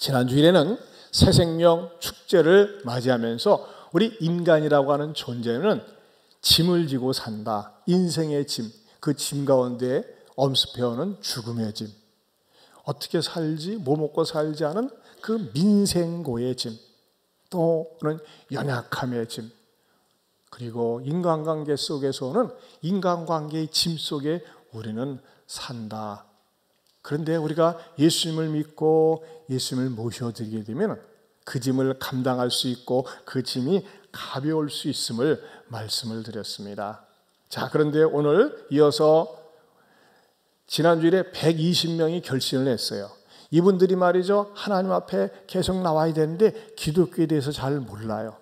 지난 주일에는 새생명 축제를 맞이하면서 우리 인간이라고 하는 존재는 짐을 지고 산다. 인생의 짐, 그 짐 가운데 엄습해오는 죽음의 짐. 어떻게 살지, 뭐 먹고 살지 하는 그 민생고의 짐, 또는 연약함의 짐, 그리고 인간관계 속에서 오는 인간관계의 짐 속에 우리는 산다. 그런데 우리가 예수님을 믿고 예수님을 모셔드리게 되면 그 짐을 감당할 수 있고 그 짐이 가벼울 수 있음을 말씀을 드렸습니다. 자, 그런데 오늘 이어서 지난주일에 120명이 결신을 했어요. 이분들이 말이죠, 하나님 앞에 계속 나와야 되는데 기독교에 대해서 잘 몰라요.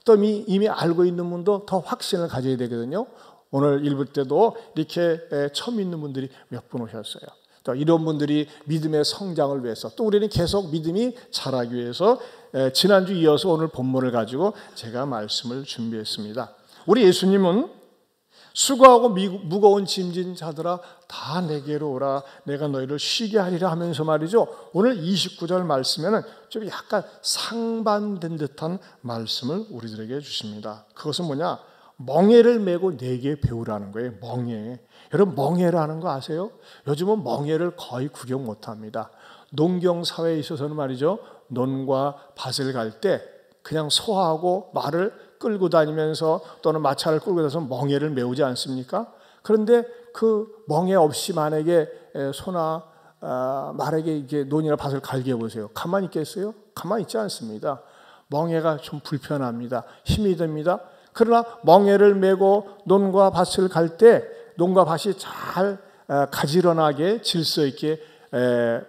또 이미 알고 있는 분도 더 확신을 가져야 되거든요. 오늘 읽을 때도 이렇게 처음 있는 분들이 몇 분 오셨어요. 또 이런 분들이 믿음의 성장을 위해서, 또 우리는 계속 믿음이 자라기 위해서 지난주 이어서 오늘 본문을 가지고 제가 말씀을 준비했습니다. 우리 예수님은 수고하고 무거운 짐진 자들아 다 내게로 오라, 내가 너희를 쉬게 하리라 하면서 말이죠, 오늘 29절 말씀에는 좀 약간 상반된 듯한 말씀을 우리들에게 주십니다. 그것은 뭐냐? 멍에를 메고 내게 배우라는 거예요. 멍에. 여러분, 멍에라는 거 아세요? 요즘은 멍에를 거의 구경 못합니다. 농경사회에 있어서는 말이죠, 논과 밭을 갈 때 그냥 소하고 말을 끌고 다니면서 또는 마차를 끌고 다니면서 멍에를 메우지 않습니까? 그런데 그 멍에 없이 만약에 소나 말에게 이게 논이나 밭을 갈게 해보세요. 가만히 있겠어요? 가만히 있지 않습니다. 멍에가 좀 불편합니다. 힘이 듭니다. 그러나 멍에를 메고 논과 밭을 갈 때 논과 밭이 잘 가지런하게 질서 있게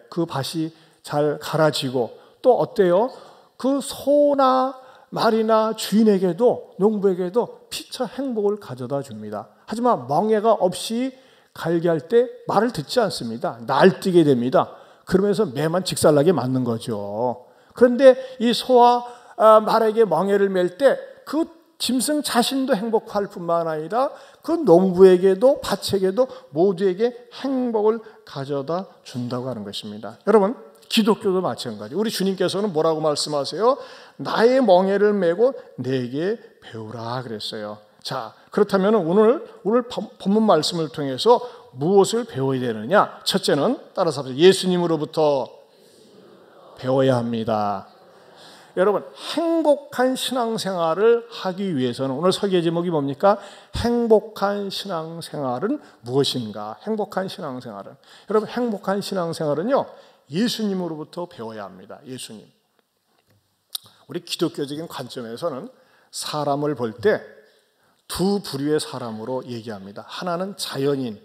그 밭이 잘 갈아지고, 또 어때요? 그 소나 말이나 주인에게도, 농부에게도 피차 행복을 가져다 줍니다. 하지만 멍에가 없이 갈게 할 때 말을 듣지 않습니다. 날뛰게 됩니다. 그러면서 매만 직살나게 맞는 거죠. 그런데 이 소와 말에게 멍에를 맬 때 그 짐승 자신도 행복할 뿐만 아니라 그 농부에게도 밭에게도 모두에게 행복을 가져다 준다고 하는 것입니다. 여러분, 기독교도 마찬가지. 우리 주님께서는 뭐라고 말씀하세요? 나의 멍에를 메고 내게 배우라 그랬어요. 자, 그렇다면 오늘 본문 말씀을 통해서 무엇을 배워야 되느냐? 첫째는 따라서 예수님으로부터 배워야 합니다. 여러분, 행복한 신앙생활을 하기 위해서는 오늘 설계 제목이 뭡니까? 행복한 신앙생활은 무엇인가? 행복한 신앙생활은, 여러분, 행복한 신앙생활은요, 예수님으로부터 배워야 합니다. 예수님. 우리 기독교적인 관점에서는 사람을 볼 때 두 부류의 사람으로 얘기합니다. 하나는 자연인,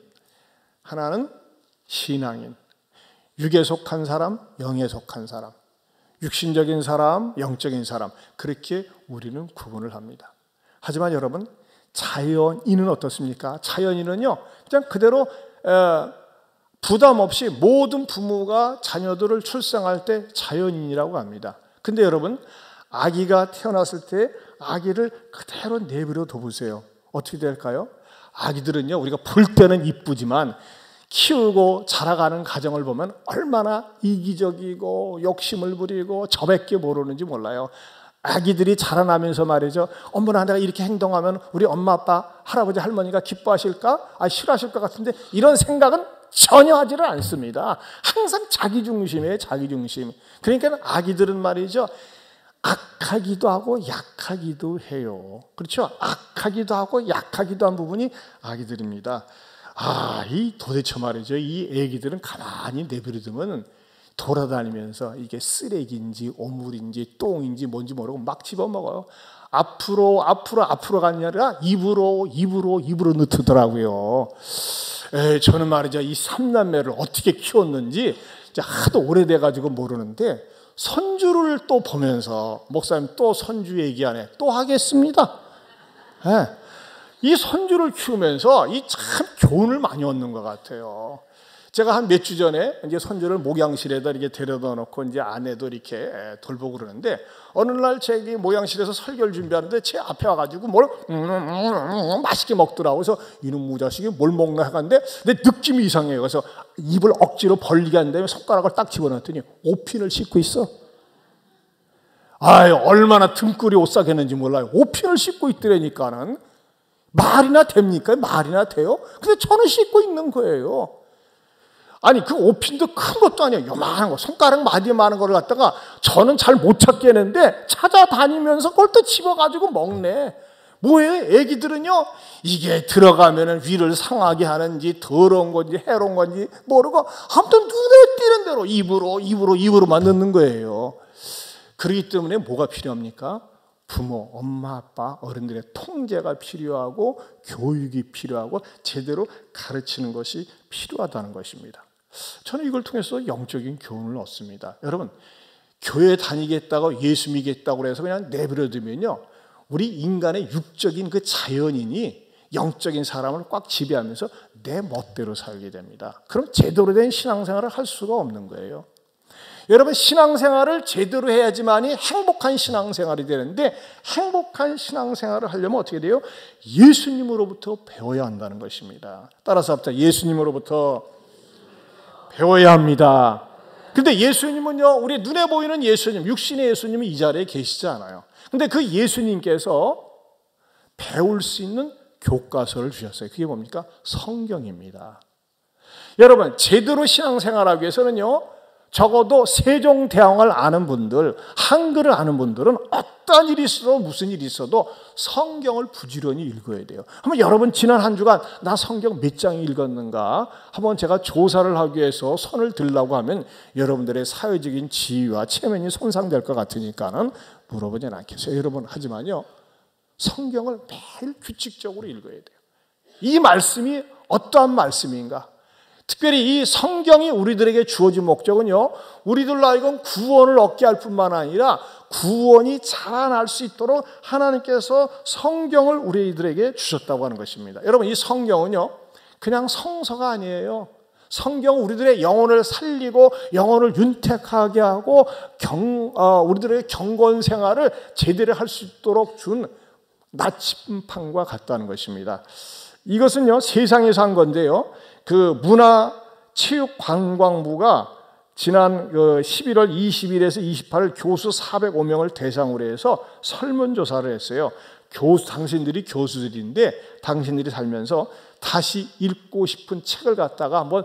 하나는 신앙인. 육에 속한 사람, 영에 속한 사람, 육신적인 사람, 영적인 사람, 그렇게 우리는 구분을 합니다. 하지만 여러분, 자연인은 어떻습니까? 자연인은요, 그냥 그대로 부담 없이 모든 부모가 자녀들을 출생할 때 자연인이라고 합니다. 근데 여러분, 아기가 태어났을 때 아기를 그대로 내버려 둬보세요. 어떻게 될까요? 아기들은요, 우리가 볼 때는 이쁘지만 키우고 자라가는 과정을 보면 얼마나 이기적이고 욕심을 부리고 저밖에 모르는지 몰라요. 아기들이 자라나면서 말이죠, 어머나 내가 이렇게 행동하면 우리 엄마 아빠 할아버지 할머니가 기뻐하실까? 싫어하실 것 같은데, 이런 생각은 전혀 하지를 않습니다. 항상 자기중심이에요. 자기중심. 그러니까 아기들은 말이죠, 악하기도 하고 약하기도 해요. 그렇죠? 악하기도 하고 약하기도 한 부분이 아기들입니다. 이 도대체 말이죠, 이 애기들은 가만히 내버려두면 돌아다니면서 이게 쓰레기인지 오물인지 똥인지 뭔지 모르고 막 집어먹어요. 앞으로 가는 게 아니라 입으로 넣더라고요. 저는 말이죠, 이 삼남매를 어떻게 키웠는지 하도 오래돼가지고 모르는데, 선주를 또 보면서 목사님 또 선주 얘기하네, 또 하겠습니다. 이 선주를 키우면서 이 참 교훈을 많이 얻는 것 같아요. 제가 한 몇 주 전에 이제 선주를 목양실에다 이렇게 데려다 놓고 이제 아내도 이렇게 돌보고 그러는데, 어느 날 제 목양실에서 설교를 준비하는데 제 앞에 와가지고 뭘 맛있게 먹더라고. 그래서 이놈 무자식이 뭘 먹나 하는데 내 느낌이 이상해요. 그래서 입을 억지로 벌리게 한 다음에 손가락을 딱 집어넣었더니 옷핀을 씻고 있어. 아유, 얼마나 등골이 오싹했는지 몰라요. 옷핀을 씻고 있더라니까는. 말이나 됩니까? 말이나 돼요? 근데 저는 씻고 있는 거예요. 아니, 그 옷핀도 큰 것도 아니에요. 요만한 거, 손가락 마디만한 거를 갖다가 저는 잘 못 찾겠는데 찾아다니면서 그걸 또 집어가지고 먹네. 뭐예요? 애기들은요, 이게 들어가면은 위를 상하게 하는지 더러운 건지 해로운 건지 모르고 아무튼 눈에 띄는 대로 입으로만 넣는 거예요. 그렇기 때문에 뭐가 필요합니까? 부모, 엄마, 아빠, 어른들의 통제가 필요하고 교육이 필요하고 제대로 가르치는 것이 필요하다는 것입니다. 저는 이걸 통해서 영적인 교훈을 얻습니다. 여러분, 교회 다니겠다고 예수 믿겠다고 해서 그냥 내버려두면요, 우리 인간의 육적인 그 자연인이 영적인 사람을 꽉 지배하면서 내 멋대로 살게 됩니다. 그럼 제대로 된 신앙생활을 할 수가 없는 거예요. 여러분, 신앙생활을 제대로 해야지만이 행복한 신앙생활이 되는데, 행복한 신앙생활을 하려면 어떻게 돼요? 예수님으로부터 배워야 한다는 것입니다. 따라서 합시다. 예수님으로부터 배워야 합니다. 근데 예수님은요, 우리 눈에 보이는 예수님, 육신의 예수님이 이 자리에 계시지 않아요. 근데 그 예수님께서 배울 수 있는 교과서를 주셨어요. 그게 뭡니까? 성경입니다. 여러분, 제대로 신앙생활하기 위해서는요, 적어도 세종대왕을 아는 분들, 한글을 아는 분들은 어떤 일이 있어도 무슨 일이 있어도 성경을 부지런히 읽어야 돼요. 한번 여러분, 지난 한 주간 나 성경 몇 장 읽었는가 한번 제가 조사를 하기 위해서 손을 들라고 하면 여러분들의 사회적인 지위와 체면이 손상될 것 같으니까는 물어보진 않겠어요. 여러분, 하지만요, 성경을 매일 규칙적으로 읽어야 돼요. 이 말씀이 어떠한 말씀인가? 특별히 이 성경이 우리들에게 주어진 목적은요, 우리들로 하여금 구원을 얻게 할 뿐만 아니라 구원이 자라날 수 있도록 하나님께서 성경을 우리들에게 주셨다고 하는 것입니다. 여러분, 이 성경은요, 그냥 성서가 아니에요. 성경은 우리들의 영혼을 살리고 영혼을 윤택하게 하고 우리들의 경건 생활을 제대로 할 수 있도록 준 나침판과 같다는 것입니다. 이것은요, 세상에서 한 건데요, 그 문화체육관광부가 지난 11월 20일에서 28일 교수 405명을 대상으로 해서 설문조사를 했어요. 당신들이 교수들인데 당신들이 살면서 다시 읽고 싶은 책을 갖다가 한번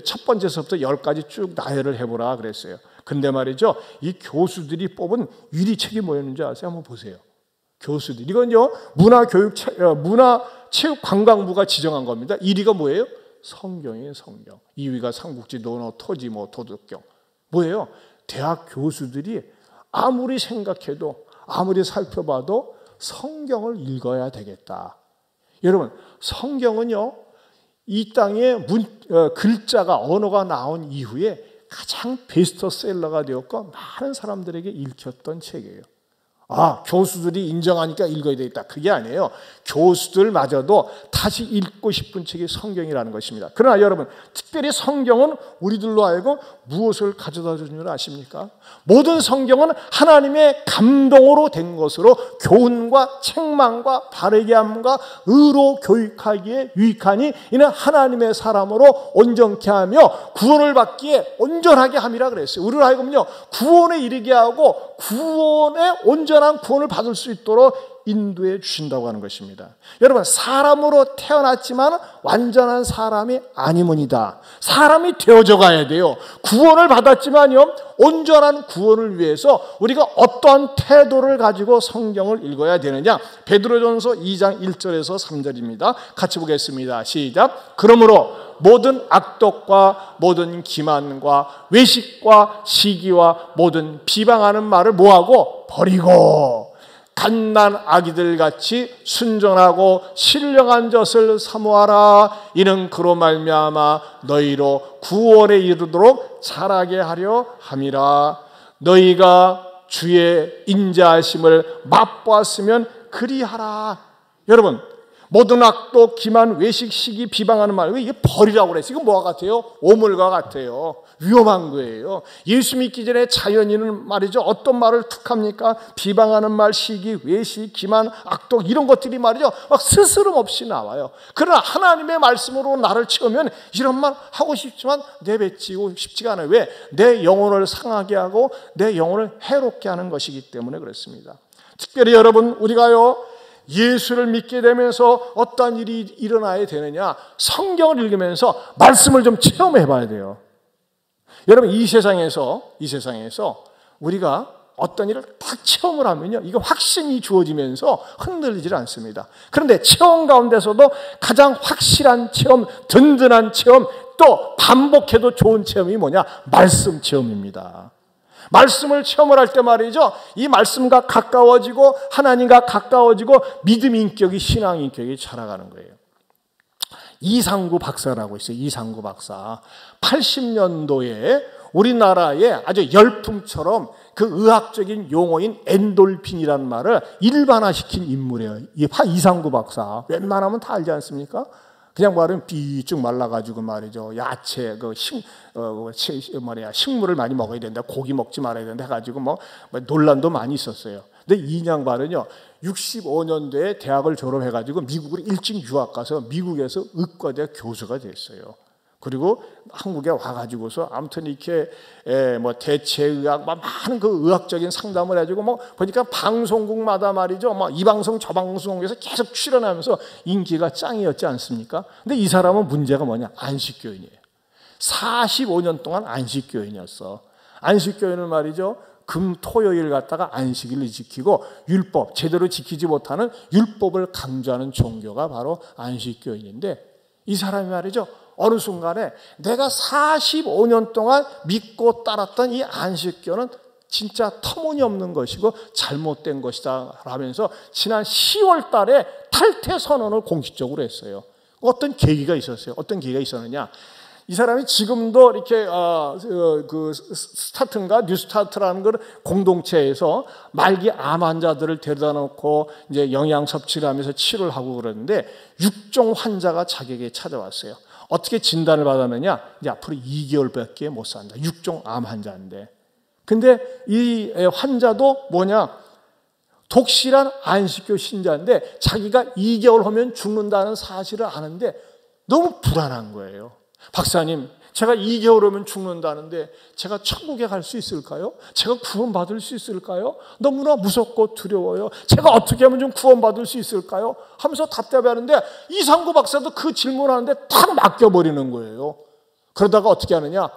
첫 번째서부터 10가지 쭉 나열을 해보라 그랬어요. 근데 말이죠, 이 교수들이 뽑은 1위 책이 뭐였는지 아세요? 한번 보세요. 교수들. 이건요, 문화체육관광부가 지정한 겁니다. 1위가 뭐예요? 성경이에요, 성경. 2위가 삼국지, 논어, 토지, 도덕경. 뭐예요? 대학 교수들이 아무리 생각해도, 아무리 살펴봐도 성경을 읽어야 되겠다. 여러분, 성경은요, 이 땅에 글자가, 언어가 나온 이후에 가장 베스트셀러가 되었고 많은 사람들에게 읽혔던 책이에요. 교수들이 인정하니까 읽어야 되겠다. 그게 아니에요. 교수들마저도 다시 읽고 싶은 책이 성경이라는 것입니다. 그러나 여러분, 특별히 성경은 우리들로 하여금 무엇을 가져다 주는 줄 아십니까? 모든 성경은 하나님의 감동으로 된 것으로 교훈과 책망과 바르게 함과 의로 교육하기에 유익하니 이는 하나님의 사람으로 온전케 하며 구원을 받기에 온전하게 함이라 그랬어요. 우리로 하여금요, 구원에 이르게 하고 구원의 온전한 구원을 받을 수 있도록 인도해 주신다고 하는 것입니다. 여러분, 사람으로 태어났지만 완전한 사람이 아니문이다. 사람이 되어져 가야 돼요. 구원을 받았지만요, 온전한 구원을 위해서 우리가 어떠한 태도를 가지고 성경을 읽어야 되느냐? 베드로전서 2장 1절에서 3절입니다. 같이 보겠습니다. 시작. 그러므로 모든 악독과 모든 기만과 외식과 시기와 모든 비방하는 말을 뭐하고? 버리고 갓난 아기들 같이 순전하고 신령한 젖을 사모하라. 이는 그로 말미암아 너희로 구원에 이르도록 자라게 하려 함이라. 너희가 주의 인자하심을 맛보았으면 그리하라. 여러분, 모든 악독, 기만, 외식, 시기, 비방하는 말, 이게 벌이라고 그랬어요. 이거 뭐와 같아요? 오물과 같아요. 위험한 거예요. 예수 믿기 전에 자연인은 말이죠, 어떤 말을 툭합니까? 비방하는 말, 시기, 외식, 기만, 악독, 이런 것들이 말이죠, 막 스스럼 없이 나와요. 그러나 하나님의 말씀으로 나를 채우면 이런 말 하고 싶지만 내뱉지고 싶지가 않아요. 왜? 내 영혼을 상하게 하고 내 영혼을 해롭게 하는 것이기 때문에 그렇습니다. 특별히 여러분, 우리가요, 예수를 믿게 되면서 어떤 일이 일어나야 되느냐? 성경을 읽으면서 말씀을 좀 체험해 봐야 돼요. 여러분, 이 세상에서 우리가 어떤 일을 딱 체험을 하면요, 이거 확신이 주어지면서 흔들리질 않습니다. 그런데 체험 가운데서도 가장 확실한 체험, 든든한 체험, 또 반복해도 좋은 체험이 뭐냐? 말씀 체험입니다. 말씀을 체험을 할 때 말이죠, 이 말씀과 가까워지고 하나님과 가까워지고 믿음 인격이, 신앙 인격이 자라가는 거예요. 이상구 박사라고 있어요. 이상구 박사. 80년도에 우리나라에 아주 열풍처럼 그 의학적인 용어인 엔돌핀이라는 말을 일반화시킨 인물이에요. 이상구 박사. 웬만하면 다 알지 않습니까? 그냥 말하면 삐쭉 말라가지고 말이죠, 야채, 식물을 많이 먹어야 된다, 고기 먹지 말아야 된다 해가지고 뭐 논란도 많이 있었어요. 근데 이 양반은요, 65년도에 대학을 졸업해가지고 미국으로 일찍 유학 가서 미국에서 의과대 교수가 됐어요. 그리고 한국에 와가지고서 아무튼 이렇게 뭐 대체의학, 많은 그 의학적인 상담을 해주고, 뭐 보니까 방송국마다 말이죠, 뭐 이 방송 저 방송에서 계속 출연하면서 인기가 짱이었지 않습니까? 근데 이 사람은 문제가 뭐냐? 안식교인이에요. 45년 동안 안식교인이었어. 안식교인은 말이죠, 금, 토요일 갖다가 안식일을 지키고 율법, 제대로 지키지 못하는 율법을 강조하는 종교가 바로 안식교인인데, 이 사람이 말이죠, 어느 순간에 내가 45년 동안 믿고 따랐던 이 안식교는 진짜 터무니없는 것이고 잘못된 것이다 라면서 지난 10월 달에 탈퇴 선언을 공식적으로 했어요. 어떤 계기가 있었어요. 어떤 계기가 있었느냐? 이 사람이 지금도 이렇게 그 스타트인가 뉴스타트라는 걸 공동체에서 말기 암 환자들을 데려다 놓고 이제 영양 섭취를 하면서 치료를 하고 그러는데 6종 환자가 자기에게 찾아왔어요. 어떻게 진단을 받았느냐? 이제 앞으로 2개월밖에 못 산다. 6종 암 환자인데. 근데 이 환자도 뭐냐? 독실한 안식교 신자인데 자기가 2개월 하면 죽는다는 사실을 아는데 너무 불안한 거예요. 박사님, 제가 2개월 하면 죽는다는데 제가 천국에 갈 수 있을까요? 제가 구원받을 수 있을까요? 너무나 무섭고 두려워요. 제가 어떻게 하면 좀 구원받을 수 있을까요? 하면서 답답해하는데 이상구 박사도 그 질문하는데 탁 맡겨버리는 거예요. 그러다가 어떻게 하느냐?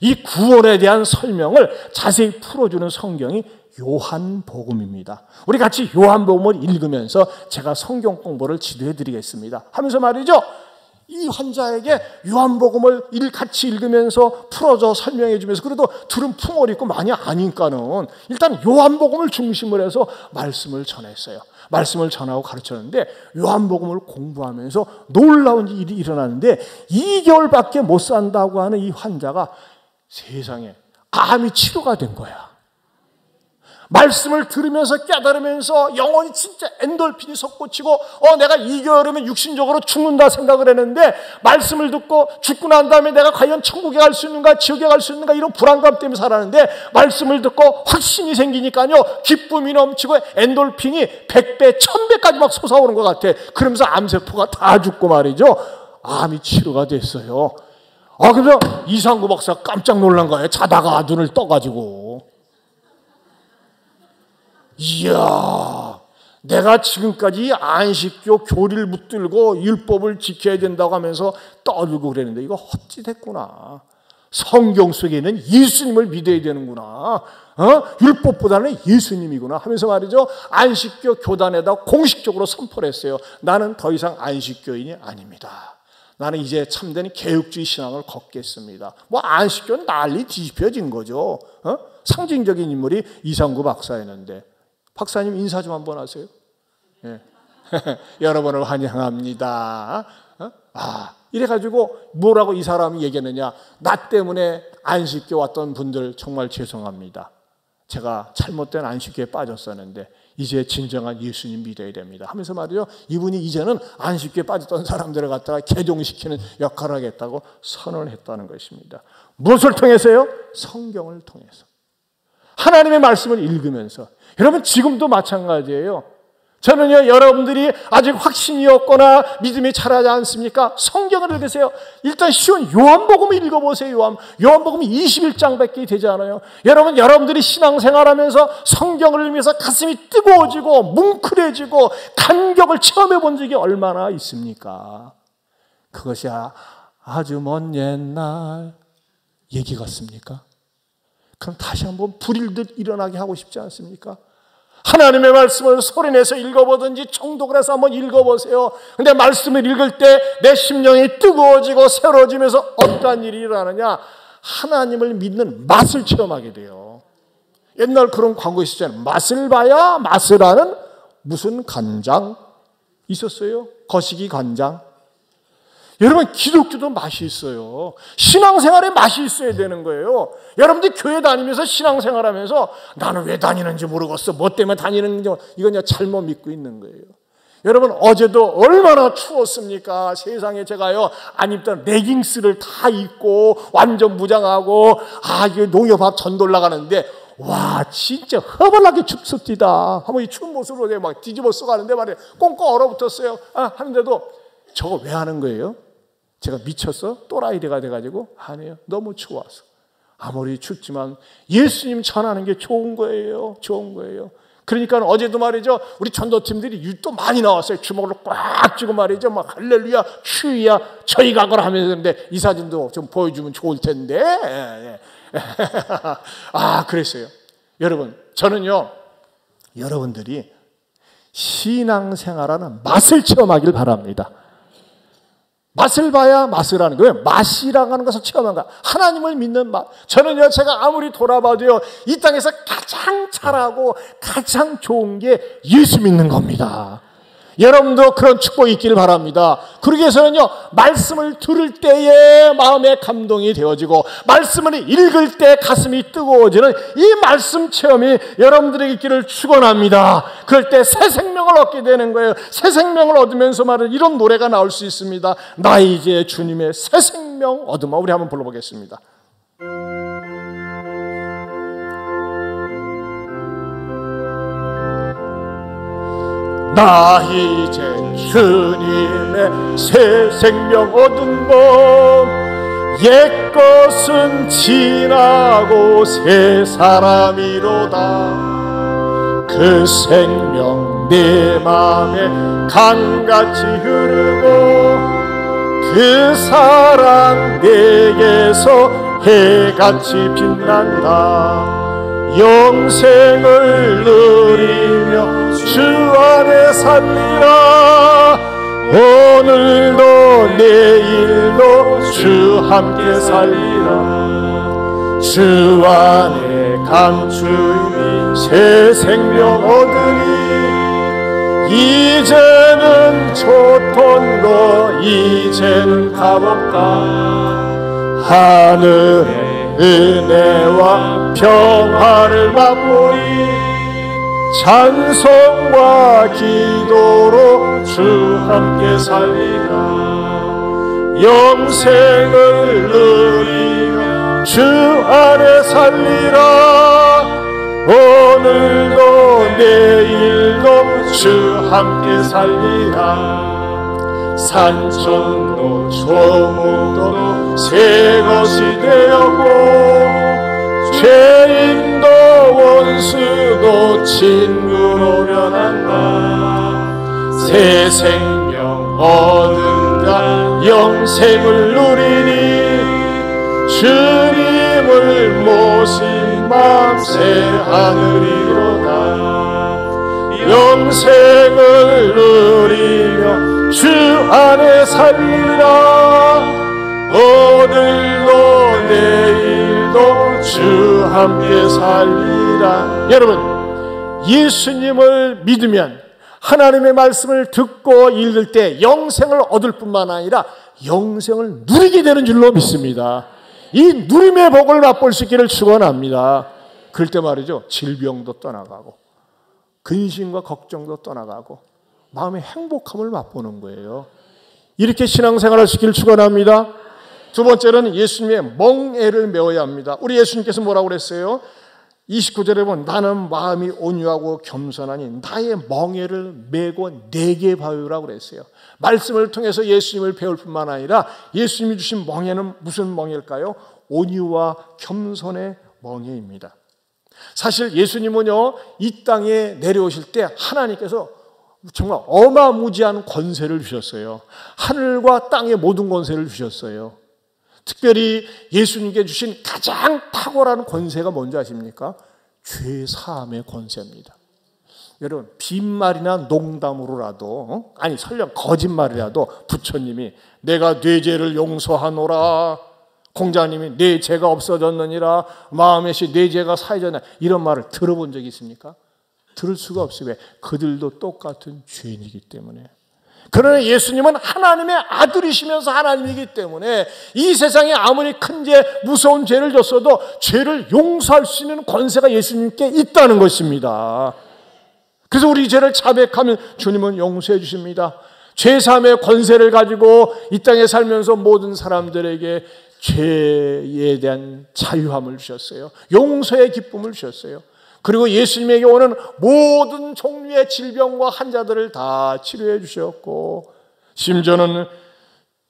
이 구원에 대한 설명을 자세히 풀어주는 성경이 요한복음입니다. 우리 같이 요한복음을 읽으면서 제가 성경 공부를 지도해드리겠습니다. 하면서 말이죠, 이 환자에게 요한복음을 같이 읽으면서 풀어줘 설명해 주면서, 그래도 들은 풍월이 있고 많이 아니까는 일단 요한복음을 중심으로 해서 말씀을 전했어요. 말씀을 전하고 가르쳤는데 요한복음을 공부하면서 놀라운 일이 일어나는데 2개월밖에 못 산다고 하는 이 환자가 세상에 암이 치료가 된 거야. 말씀을 들으면서 깨달으면서 영혼이 진짜 엔돌핀이 솟구치고 내가 2개월이면 육신적으로 죽는다 생각을 했는데 말씀을 듣고 죽고 난 다음에 내가 과연 천국에 갈 수 있는가 지옥에 갈 수 있는가 이런 불안감 때문에 살았는데 말씀을 듣고 확신이 생기니까요 기쁨이 넘치고 엔돌핀이 100배 1000배까지 막 솟아오는 것 같아. 그러면서 암세포가 다 죽고 말이죠, 암이 치료가 됐어요. 그래서 이상구 박사 깜짝 놀란 거예요. 자다가 눈을 떠가지고. 이야, 내가 지금까지 안식교 교리를 붙들고 율법을 지켜야 된다고 하면서 떠들고 그랬는데 이거 헛짓했구나. 성경 속에는 예수님을 믿어야 되는구나. 율법보다는 예수님이구나 하면서 말이죠, 안식교 교단에다 공식적으로 선포를 했어요. 나는 더 이상 안식교인이 아닙니다. 나는 이제 참된 개혁주의 신앙을 걷겠습니다. 안식교는 난리 뒤집혀진 거죠. 상징적인 인물이 이상구 박사였는데, 박사님 인사 좀 한번 하세요. 예. 여러분을 환영합니다. 이래가지고 뭐라고 이 사람이 얘기했느냐? 나 때문에 안식교 왔던 분들 정말 죄송합니다. 제가 잘못된 안식교에 빠졌었는데 이제 진정한 예수님 믿어야 됩니다 하면서 말이죠. 이분이 이제는 안식교에 빠졌던 사람들을 갖다가 개종시키는 역할을 하겠다고 선언을 했다는 것입니다. 무엇을 통해서요? 성경을 통해서. 하나님의 말씀을 읽으면서. 여러분 지금도 마찬가지예요. 저는요, 여러분들이 아직 확신이 없거나 믿음이 잘하지 않습니까? 성경을 읽으세요. 일단 쉬운 요한복음을 읽어보세요. 요한복음이 21장밖에 되지 않아요. 여러분들이 신앙생활하면서 성경을 읽으면서 가슴이 뜨거워지고 뭉클해지고 감격을 체험해 본 적이 얼마나 있습니까? 그것이 아주 먼 옛날 얘기 같습니까? 그럼 다시 한번 불일듯 일어나게 하고 싶지 않습니까? 하나님의 말씀을 소리내서 읽어보든지 총독을 해서 한번 읽어보세요. 근데 말씀을 읽을 때 내 심령이 뜨거워지고 새로워지면서 어떠한 일이 일어나느냐? 하나님을 믿는 맛을 체험하게 돼요. 옛날 그런 광고 있었잖아요. 맛을 봐야 맛을 아는 무슨 간장 있었어요? 거시기 간장. 여러분 기독교도 맛이 있어요. 신앙생활에 맛이 있어야 되는 거예요. 여러분들 교회 다니면서 신앙생활하면서 나는 왜 다니는지 모르겠어. 뭐 때문에 다니는지 이건 잘못 믿고 있는 거예요. 여러분 어제도 얼마나 추웠습니까? 세상에 제가요 안 입던 레깅스를 다 입고 완전 무장하고 이게 농협합 전도 올라가는데 와 진짜 허벌나게 춥습니다. 한번 이 추운 모습으로 막 뒤집어 써가는데 말이에요. 꽁꽁 얼어붙었어요. 하는데도 저거 왜 하는 거예요? 제가 미쳤어? 또라이가 돼가지고 아니에요. 너무 추워서. 아무리 춥지만 예수님 전하는 게 좋은 거예요. 좋은 거예요. 그러니까 어제도 말이죠. 우리 전도팀들이 또 많이 나왔어요. 주먹으로 꽉 쥐고 말이죠. 막 할렐루야, 추위야, 저희가 그걸 하면서. 근데 이 사진도 좀 보여주면 좋을 텐데. 그랬어요. 여러분, 저는요, 여러분들이 신앙생활하는 맛을 체험하길 바랍니다. 맛을 봐야 맛을 하는 거예요. 맛이라고 하는 것을 체험한 거야. 하나님을 믿는 맛. 저는요, 제가 아무리 돌아봐도요, 이 땅에서 가장 잘하고 가장 좋은 게 예수 믿는 겁니다. 여러분도 그런 축복이 있기를 바랍니다. 그러기 위해서는요, 말씀을 들을 때에 마음에 감동이 되어지고, 말씀을 읽을 때 가슴이 뜨거워지는 이 말씀 체험이 여러분들에게 있기를 축원합니다. 그럴 때 새 생명을 얻게 되는 거예요. 새 생명을 얻으면서 말은 이런 노래가 나올 수 있습니다. 나 이제 주님의 새 생명 얻으마. 우리 한번 불러보겠습니다. 나 이제 주님의 새 생명 얻은 법 옛것은 지나고 새 사람이로다. 그 생명 내 맘에 강같이 흐르고 그 사랑 내게서 해같이 빛난다. 영생을 누리며 주 안에 살리라. 오늘도 내일도 주 함께 살리라. 주 안에 감추니 새 생명 얻으니 이제는 좋던 거 이제는 값없다. 하늘에 은혜와 평화를 맛보니 찬송과 기도로 주 함께 살리라. 영생을 누리며 주 안에 살리라. 오늘도 내일도 주 함께 살리라. 산천도 조문도 새 것이 되었고 죄인도 원수도 친구로 변한다. 새 생명 얻은 자 영생을 누리니 주님을 모신 맘 새 하늘이로다. 영생을 누리며 주 안에 살리라. 오늘도 내일도 주 함께 살리라. 여러분, 예수님을 믿으면 하나님의 말씀을 듣고 읽을 때 영생을 얻을 뿐만 아니라 영생을 누리게 되는 줄로 믿습니다. 이 누림의 복을 맛볼 수 있기를 축원합니다. 그럴 때 말이죠, 질병도 떠나가고 근심과 걱정도 떠나가고 마음의 행복함을 맛보는 거예요. 이렇게 신앙생활을 하시길 축원합니다. 두 번째는 예수님의 멍에를 메워야 합니다. 우리 예수님께서 뭐라고 그랬어요? 29절에 보면 나는 마음이 온유하고 겸손하니 나의 멍에를 메고 내게 봐요라고 그랬어요. 말씀을 통해서 예수님을 배울 뿐만 아니라 예수님이 주신 멍에는 무슨 멍일까요? 온유와 겸손의 멍에입니다. 사실 예수님은요, 이 땅에 내려오실 때 하나님께서 정말 어마무지한 권세를 주셨어요. 하늘과 땅의 모든 권세를 주셨어요. 특별히 예수님께 주신 가장 탁월한 권세가 뭔지 아십니까? 죄 사함의 권세입니다. 여러분, 빈말이나 농담으로라도, 아니 설령 거짓말이라도 부처님이 내가 네 죄를 용서하노라, 공자님이 네 죄가 없어졌느니라, 마음의 시 네 죄가 사해졌나, 이런 말을 들어본 적이 있습니까? 들을 수가 없어요. 왜? 그들도 똑같은 죄인이기 때문에. 그러나 예수님은 하나님의 아들이시면서 하나님이기 때문에 이 세상에 아무리 큰 죄, 무서운 죄를 졌어도 죄를 용서할 수 있는 권세가 예수님께 있다는 것입니다. 그래서 우리 죄를 자백하면 주님은 용서해 주십니다. 죄사함의 권세를 가지고 이 땅에 살면서 모든 사람들에게 죄에 대한 자유함을 주셨어요. 용서의 기쁨을 주셨어요. 그리고 예수님에게 오는 모든 종류의 질병과 환자들을 다 치료해 주셨고, 심지어는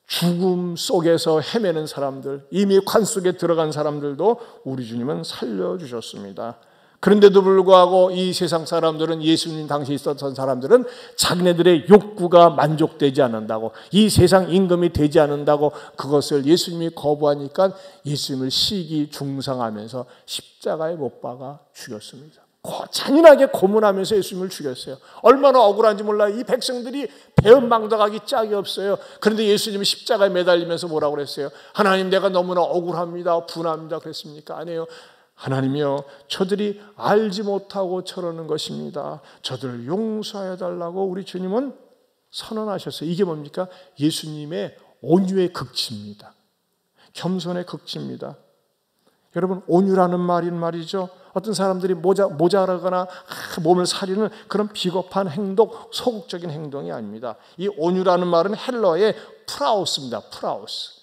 죽음 속에서 헤매는 사람들, 이미 관 속에 들어간 사람들도 우리 주님은 살려주셨습니다. 그런데도 불구하고 이 세상 사람들은, 예수님 당시 있었던 사람들은 자기네들의 욕구가 만족되지 않는다고, 이 세상 임금이 되지 않는다고 그것을 예수님이 거부하니까 예수님을 시기 중상하면서 십자가에 못 박아 죽였습니다. 잔인하게 고문하면서 예수님을 죽였어요. 얼마나 억울한지 몰라요. 이 백성들이 배은망덕하기 짝이 없어요. 그런데 예수님이 십자가에 매달리면서 뭐라고 그랬어요? 하나님, 내가 너무나 억울합니다, 분합니다 그랬습니까? 아니에요. 하나님이여, 저들이 알지 못하고 저러는 것입니다. 저들을 용서해 달라고 우리 주님은 선언하셨어요. 이게 뭡니까? 예수님의 온유의 극치입니다. 겸손의 극치입니다. 여러분, 온유라는 말인 말이죠, 어떤 사람들이 모자라거나 몸을 사리는 그런 비겁한 행동, 소극적인 행동이 아닙니다. 이 온유라는 말은 헬러의 프라우스입니다. 프라우스.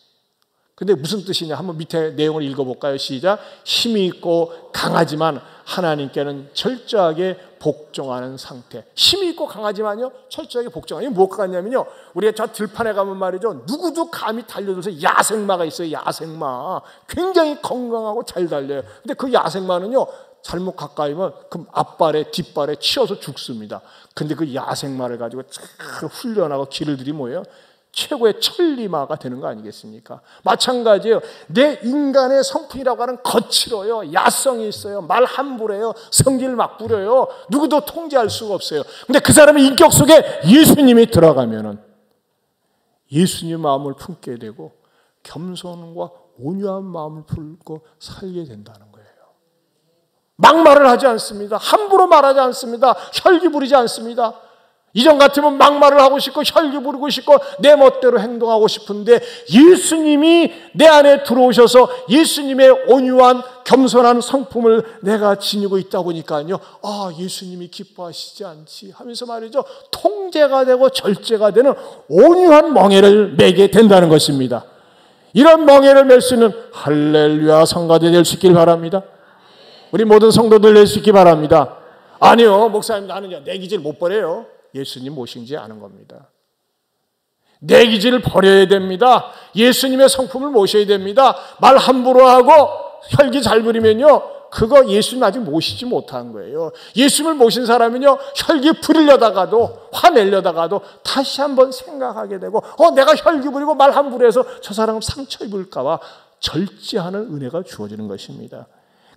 근데 무슨 뜻이냐? 한번 밑에 내용을 읽어볼까요? 시작. 힘이 있고 강하지만 하나님께는 철저하게 복종하는 상태. 힘이 있고 강하지만요, 철저하게 복종하는. 이게 뭐가 같냐면요, 우리가 저 들판에 가면 말이죠, 누구도 감히 달려들어서, 야생마가 있어요. 야생마. 굉장히 건강하고 잘 달려요. 근데 그 야생마는요, 잘못 가까이면 그 앞발에 뒷발에 치여서 죽습니다. 근데 그 야생마를 가지고 훈련하고 기르들이 뭐예요? 최고의 천리마가 되는 거 아니겠습니까? 마찬가지예요. 내 인간의 성품이라고 하는 거칠어요. 야성이 있어요. 말 함부로해요. 성질 막 부려요. 누구도 통제할 수가 없어요. 근데 그 사람의 인격 속에 예수님이 들어가면은 예수님 마음을 품게 되고 겸손과 온유한 마음을 품고 살게 된다는 거예요. 막말을 하지 않습니다. 함부로 말하지 않습니다. 혈기 부리지 않습니다. 이전 같으면 막말을 하고 싶고 혈기 부리고 싶고 내 멋대로 행동하고 싶은데, 예수님이 내 안에 들어오셔서 예수님의 온유한 겸손한 성품을 내가 지니고 있다 보니까요, 아, 예수님이 기뻐하시지 않지 하면서 말이죠, 통제가 되고 절제가 되는 온유한 멍에를 매게 된다는 것입니다. 이런 멍에를 맬 수 있는 할렐루야 성가대 될 수 있길 바랍니다. 우리 모든 성도들 낼 수 있기 바랍니다. 아니요, 목사님, 나는 내 기질 못 버려요. 예수님 모시지 않은 겁니다. 내 기질을 버려야 됩니다. 예수님의 성품을 모셔야 됩니다. 말 함부로 하고 혈기 잘 부리면요, 그거 예수님 아직 모시지 못한 거예요. 예수님을 모신 사람은요, 혈기 부리려다가도, 화내려다가도 다시 한번 생각하게 되고, 내가 혈기 부리고 말 함부로 해서 저 사람 상처 입을까 봐 절제하는 은혜가 주어지는 것입니다.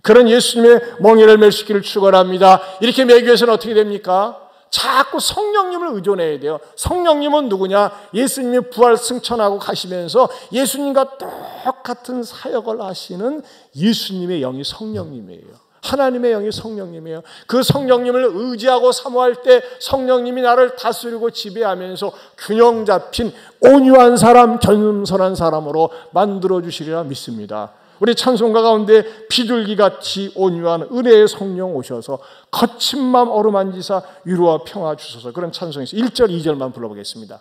그런 예수님의 멍에를 맬 수 있기를 축원합니다. 이렇게 매기 위해서는 어떻게 됩니까? 자꾸 성령님을 의존해야 돼요. 성령님은 누구냐? 예수님이 부활 승천하고 가시면서 예수님과 똑같은 사역을 하시는 예수님의 영이 성령님이에요. 하나님의 영이 성령님이에요. 그 성령님을 의지하고 사모할 때 성령님이 나를 다스리고 지배하면서 균형 잡힌 온유한 사람, 겸손한 사람으로 만들어주시리라 믿습니다. 우리 찬송가 가운데 비둘기같이 온유한 은혜의 성령 오셔서 거친 마음 어루만지사 위로와 평화 주소서, 그런 찬송에서 1절 2절만 불러보겠습니다.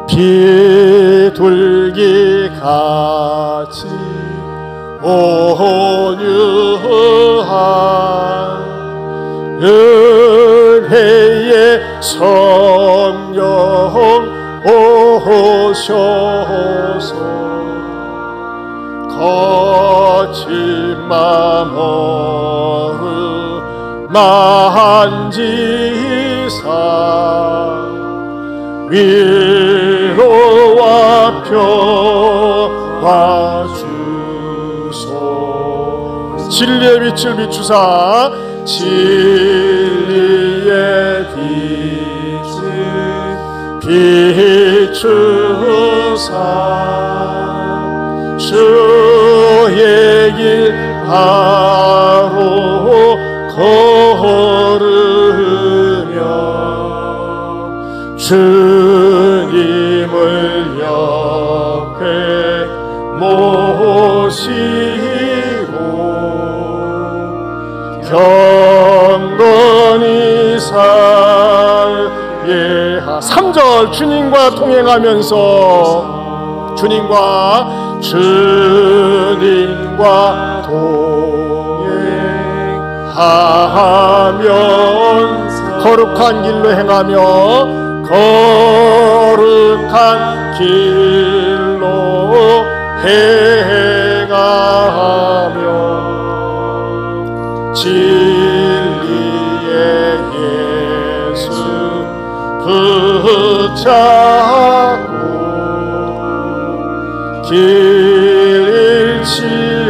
비둘기같이 온유한 은혜의 성령 오셔서 거친 마음 어루만지사 위로와 평화 주소. 진리의 빛을 비추사 진리의 빛을 비추사 주의 길 바로 걸으며 주님을 옆에 모시고 경건히 살게 하. 3절 주님과 동행하면서 주님과 동행하면 거룩한 길로 행하며 거룩한 길로 행하며 진리의 예수 붙잡고 길 잃지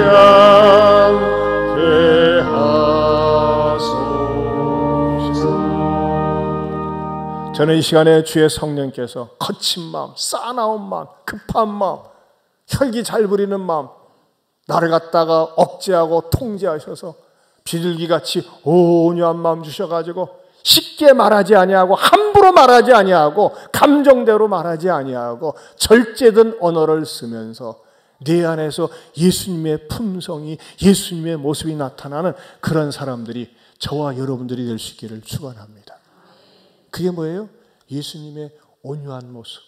않게 하소서. 저는 이 시간에 주의 성령께서 거친 마음, 싸나운 마음, 급한 마음, 혈기 잘 부리는 마음, 나를 갖다가 억제하고 통제하셔서 비둘기같이 온유한 마음 주셔가지고 쉽게 말하지 아니하고 함부로 말하지 아니하고 감정대로 말하지 아니하고 절제된 언어를 쓰면서 내 안에서 예수님의 품성이, 예수님의 모습이 나타나는 그런 사람들이 저와 여러분들이 될 수 있기를 축원합니다. 그게 뭐예요? 예수님의 온유한 모습,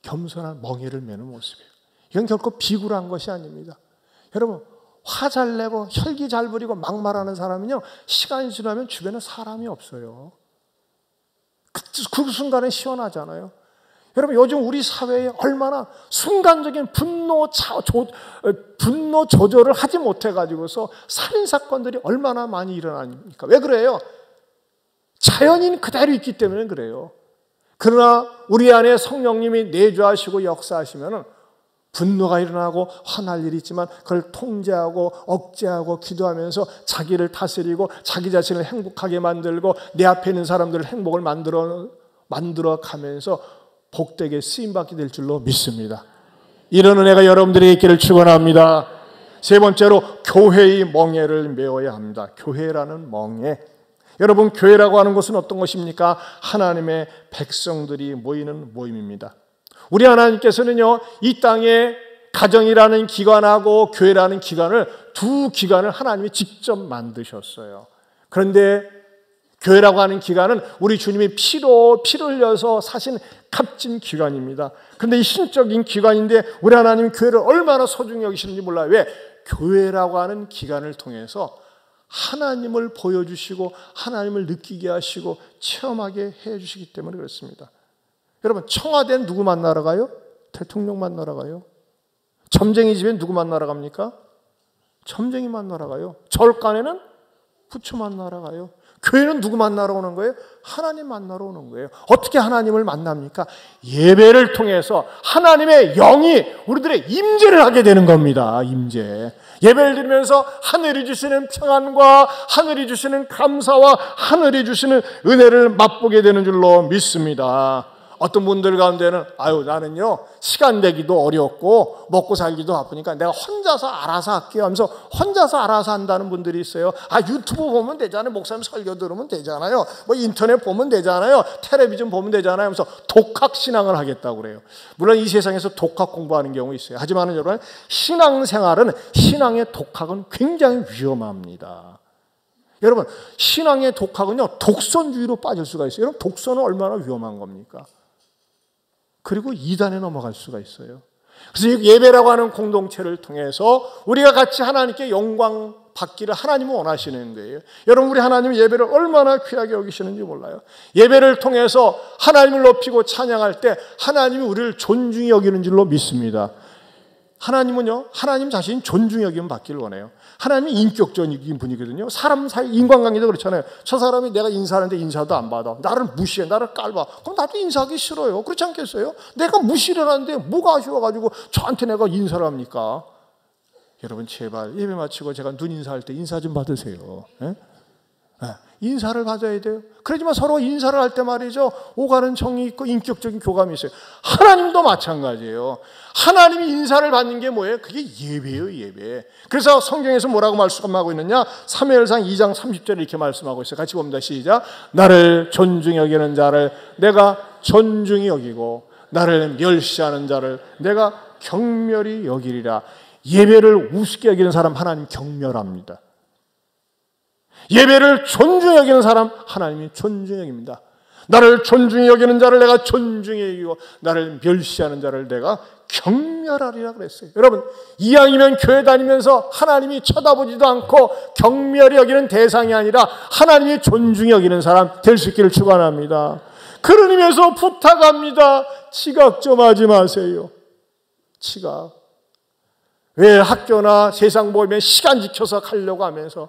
겸손한 멍에를 매는 모습이에요. 이건 결코 비굴한 것이 아닙니다. 여러분, 화 잘 내고 혈기 잘 부리고 막말하는 사람은요, 시간이 지나면 주변에 사람이 없어요. 그 순간에 시원하잖아요. 여러분, 요즘 우리 사회에 얼마나 순간적인 분노 조절을 하지 못해가지고서 살인사건들이 얼마나 많이 일어납니까? 왜 그래요? 자연인 그대로 있기 때문에 그래요. 그러나 우리 안에 성령님이 내주하시고 역사하시면 분노가 일어나고 화날 일이 있지만 그걸 통제하고 억제하고 기도하면서 자기를 다스리고 자기 자신을 행복하게 만들고 내 앞에 있는 사람들을 행복을 만들어 가면서 복되게 쓰임받게 될 줄로 믿습니다. 이런 은혜가 여러분들에게 있기를 축원합니다. 세 번째로, 교회의 멍에를 메워야 합니다. 교회라는 멍에. 여러분, 교회라고 하는 것은 어떤 것입니까? 하나님의 백성들이 모이는 모임입니다. 우리 하나님께서는요, 이 땅에 가정이라는 기관하고 교회라는 기관을, 두 기관을 하나님이 직접 만드셨어요. 그런데 교회라고 하는 기관은 우리 주님이 피를 흘려서 사신 값진 기관입니다. 그런데 이 신적인 기관인데 우리 하나님이 교회를 얼마나 소중히 여기시는지 몰라요. 왜? 교회라고 하는 기관을 통해서 하나님을 보여주시고 하나님을 느끼게 하시고 체험하게 해주시기 때문에 그렇습니다. 여러분, 청와대는 누구 만나러 가요? 대통령 만나러 가요. 점쟁이 집엔 누구 만나러 갑니까? 점쟁이 만나러 가요. 절간에는 부처 만나러 가요. 교회는 누구 만나러 오는 거예요? 하나님 만나러 오는 거예요. 어떻게 하나님을 만납니까? 예배를 통해서 하나님의 영이 우리들의 임재를 하게 되는 겁니다. 임재. 예배를 드리면서 하늘이 주시는 평안과 하늘이 주시는 감사와 하늘이 주시는 은혜를 맛보게 되는 줄로 믿습니다. 어떤 분들 가운데는 아유 나는요 시간 되기도 어렵고 먹고 살기도 바쁘니까 내가 혼자서 알아서 할게요 하면서 혼자서 알아서 한다는 분들이 있어요. 아 유튜브 보면 되잖아요. 목사님 설교 들으면 되잖아요. 뭐 인터넷 보면 되잖아요. 텔레비전 보면 되잖아요 하면서 독학신앙을 하겠다고 그래요. 물론 이 세상에서 독학 공부하는 경우 있어요. 하지만 여러분 신앙생활은 신앙의 독학은 굉장히 위험합니다. 여러분 신앙의 독학은요 독선주의로 빠질 수가 있어요. 여러분 독선은 얼마나 위험한 겁니까? 그리고 이단에 넘어갈 수가 있어요. 그래서 예배라고 하는 공동체를 통해서 우리가 같이 하나님께 영광 받기를 하나님은 원하시는 거예요. 여러분 우리 하나님은 예배를 얼마나 귀하게 여기시는지 몰라요. 예배를 통해서 하나님을 높이고 찬양할 때 하나님이 우리를 존중히 여기는 줄로 믿습니다. 하나님은요 하나님 자신이 존중히 여기면 받기를 원해요. 하나님이 인격적인 분이거든요. 사람 사이 인간관계도 그렇잖아요. 저 사람이 내가 인사하는데 인사도 안 받아. 나를 무시해. 나를 깔봐. 그럼 나도 인사하기 싫어요. 그렇지 않겠어요? 내가 무시를 하는데 뭐가 아쉬워가지고 저한테 내가 인사를 합니까? 여러분 제발 예배 마치고 제가 눈 인사할 때 인사 좀 받으세요. 예? 인사를 받아야 돼요. 그러지만 서로 인사를 할 때 말이죠 오가는 정이 있고 인격적인 교감이 있어요. 하나님도 마찬가지예요. 하나님이 인사를 받는 게 뭐예요? 그게 예배예요. 예배. 그래서 성경에서 뭐라고 말씀하고 있느냐, 사무엘상 2장 30절에 이렇게 말씀하고 있어요. 같이 봅니다. 시작. 나를 존중히 여기는 자를 내가 존중히 여기고 나를 멸시하는 자를 내가 경멸히 여기리라. 예배를 우습게 여기는 사람 하나님 경멸합니다. 예배를 존중히 여기는 사람 하나님이 존중히 여깁니다. 나를 존중히 여기는 자를 내가 존중히 여기고 나를 멸시하는 자를 내가 경멸하리라 그랬어요. 여러분 이왕이면 교회 다니면서 하나님이 쳐다보지도 않고 경멸히 여기는 대상이 아니라 하나님이 존중히 여기는 사람 될 수 있기를 축원합니다. 그런 의미에서 부탁합니다. 지각 좀 하지 마세요. 지각. 왜 학교나 세상 보면 시간 지켜서 가려고 하면서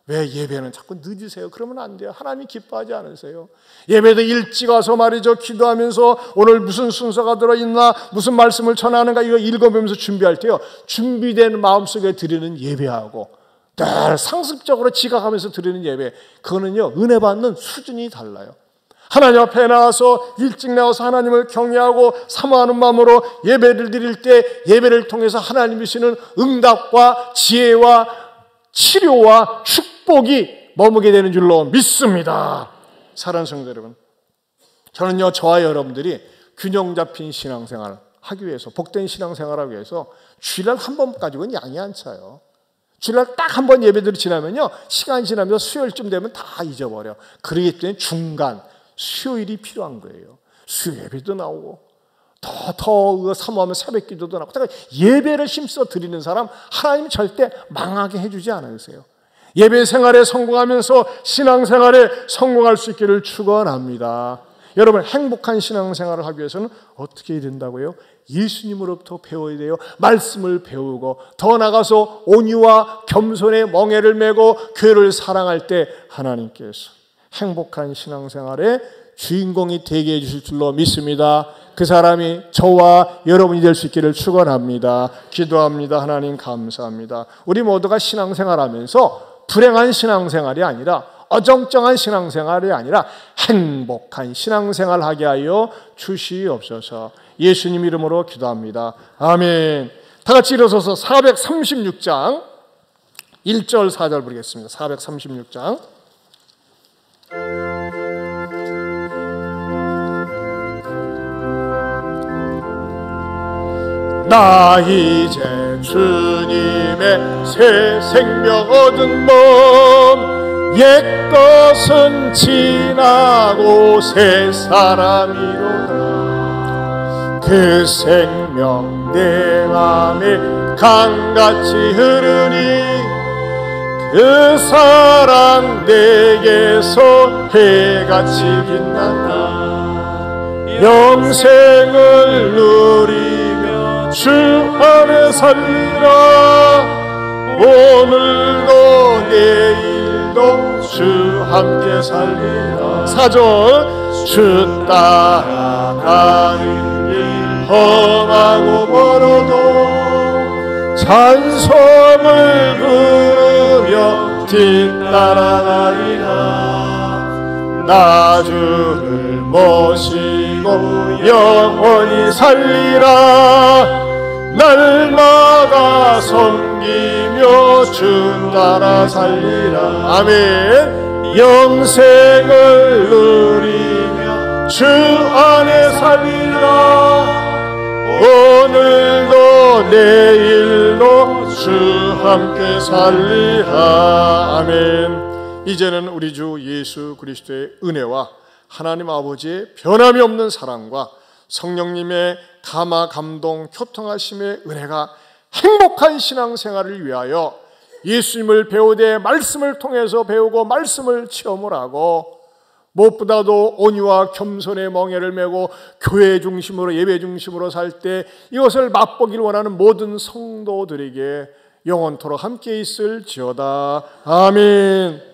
왜 예배는 자꾸 늦으세요? 그러면 안 돼요. 하나님이 기뻐하지 않으세요. 예배도 일찍 와서 말이죠. 기도하면서 오늘 무슨 순서가 들어있나 무슨 말씀을 전하는가 이거 읽어보면서 준비할 때요. 준비된 마음속에 드리는 예배하고 늘 상습적으로 지각하면서 드리는 예배 그거는요. 은혜 받는 수준이 달라요. 하나님 앞에 나와서 일찍 나와서 하나님을 경외하고 사모하는 마음으로 예배를 드릴 때 예배를 통해서 하나님이 주시는 응답과 지혜와 치료와 축복이 머무게 되는 줄로 믿습니다. 사랑하는 성도 여러분, 저는요 저와 여러분들이 균형 잡힌 신앙생활을 하기 위해서 복된 신앙생활을 하기 위해서 주일날 한 번 가지고는 양이 안 차요. 주일날 딱 한 번 예배들이 지나면요 시간이 지나면서 수요일쯤 되면 다 잊어버려. 그러기 때문에 중간 수요일이 필요한 거예요. 수요 예배도 나오고 더 사모하면 새벽 기도도 나오고 예배를 힘써 드리는 사람 하나님이 절대 망하게 해주지 않으세요. 예배 생활에 성공하면서 신앙생활에 성공할 수 있기를 축원합니다. 여러분 행복한 신앙생활을 하기 위해서는 어떻게 해야 된다고요? 예수님으로부터 배워야 돼요. 말씀을 배우고 더 나가서 온유와 겸손의 멍에를 메고 교회를 사랑할 때 하나님께서 행복한 신앙생활의 주인공이 되게 해주실 줄로 믿습니다. 그 사람이 저와 여러분이 될 수 있기를 축원합니다. 기도합니다. 하나님 감사합니다. 우리 모두가 신앙생활하면서 불행한 신앙생활이 아니라 어정쩡한 신앙생활이 아니라 행복한 신앙생활 하게 하여 주시옵소서. 예수님 이름으로 기도합니다. 아멘. 다 같이 일어서서 436장 1절 4절 부르겠습니다. 436장 나 이제 주님의 새 생명 얻은 몸 옛것은 지나고 새 사람이로다. 그 생명 내 맘에 강같이 흐르니 그 사랑 내게서 해같이 빛난다. 영생을 누리며 주 안에 살리라. 오늘도 내일도 주 함께 살리라. 4절 주 따라가는 길 험하고 멀어도 찬송을 부르며 뒤따라가리라. 나 주를 모시고 누리고 영원히 살리라. 날마다 섬기며 주 따라 살리라. 아멘. 영생을 누리며 주 안에 살리라. 오늘도 내일도 주 함께 살리라. 아멘. 이제는 우리 주 예수 그리스도의 은혜와 하나님 아버지의 변함이 없는 사랑과 성령님의 감화 감동 교통하심의 은혜가 행복한 신앙생활을 위하여 예수님을 배우되 말씀을 통해서 배우고 말씀을 체험을 하고 무엇보다도 온유와 겸손의 멍에를 메고 교회 중심으로 예배 중심으로 살 때 이것을 맛보기를 원하는 모든 성도들에게 영원토록 함께 있을지어다. 아멘.